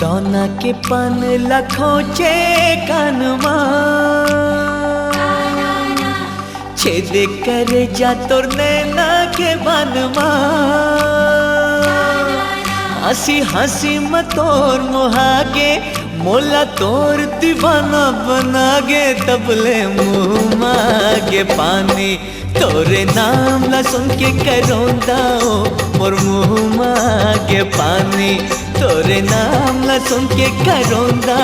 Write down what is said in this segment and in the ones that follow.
दौना के पान लाखों चे कानमा छेद करे जा तोर नैना के बानमा हंसी हंसी मतोर मुहागे मोला तोर दीवाना बनागे तबले मुँह मागे पानी तोरे नाम ला सुन के करोंदा मोर मुँह मागे पानी तोरे नाम ला सुन के करोंदा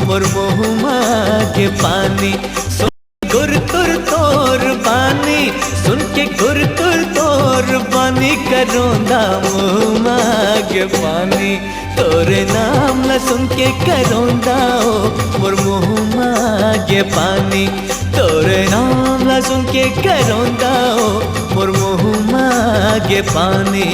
मोर मुँह मागे पानी सुन गुर तुर तोर बानी सुन के गुर तुर तोर बानी करोंदा मुँह मागे पानी तोरे नाम ला सुन के करोंदा मोर मुँह मागे पानी तोरे नाम ला सुन के करोंदा मोर मुँह मागे पानी।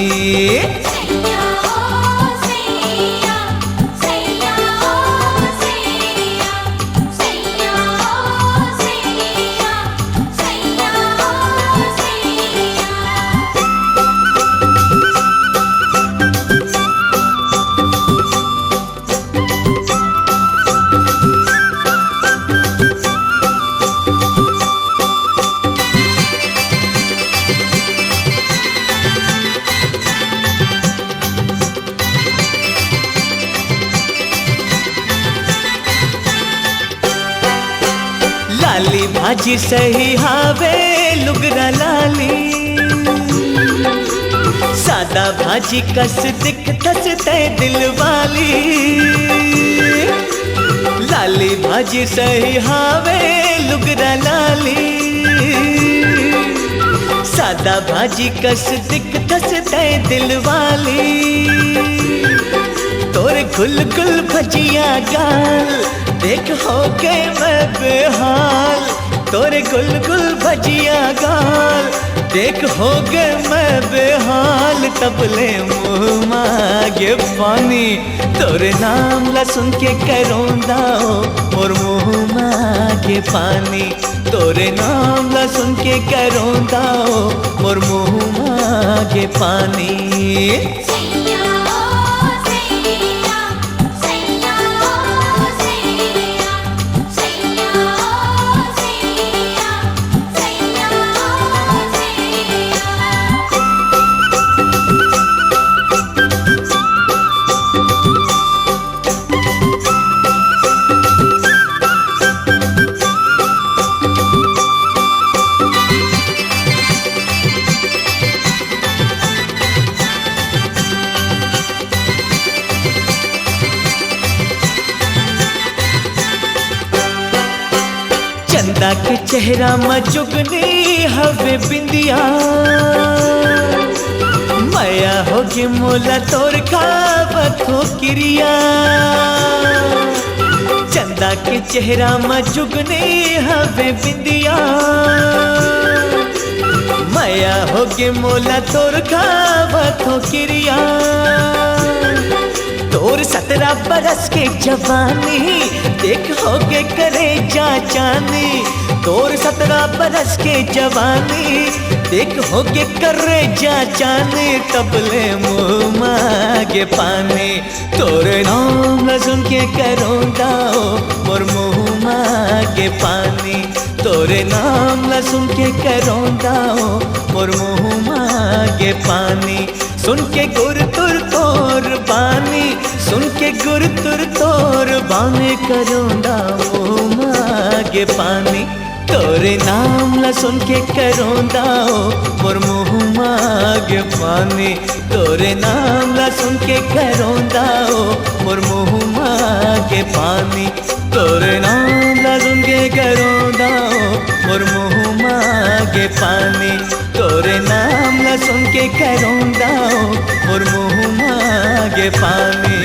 लाली भाजी सही हावे लुगरा लाली सादा भाजी कस दिख थस ते दिल वाली लाली भाजी सही हावे लुगरा लाली सादा भाजी कस दिख थस ते दिल वाली तोरे गुल गुल भजिया गाल देख हो के मैं बेहाल तोरे गुल गुल भजिया गाल देख हो गए मैं बेहाल तबले मुँह मागे पानी तोरे नाम ला सुन के करोंदा और मुँह मागे पानी तोरे नाम ला सुन के करोंदा और मुँह मागे पानी। चंदा के चेहरा मजुगनी हवे बिंदिया माया होगी मोला तोर खावत हो क्रिया चंदा के चेहरा मजुगनी हवे बिंदिया माया होगी मोला तोर खावत हो क्रिया तोर 17 बरस के जवानी देख हो के करे जा जानी तोर 17 बरस के जवानी देख हो के करे जा जानी तबले मुँह मागे पानी तोरे नाम ला सुन के करोंदा मोर मुँह मागे पानी तोरे नाम ला सुन के करोंदा मोर मुँह मागे पानी सुन के गुर तुर तोर बानी सुन के गुर तुर तोर बाने करोंदा मुँह मागे पानी तोरे नाम ला सुन के करोंदा मोर मुँह मागे पानी तोरे नाम ला सुन के करोंदा मोर मुँह मागे पानी तोरे नाम ला सुन के करोंदा मोर मुँह मागे पानी तोरे नाम ला सुन के करोंदा मोर मुँह मागे पानी।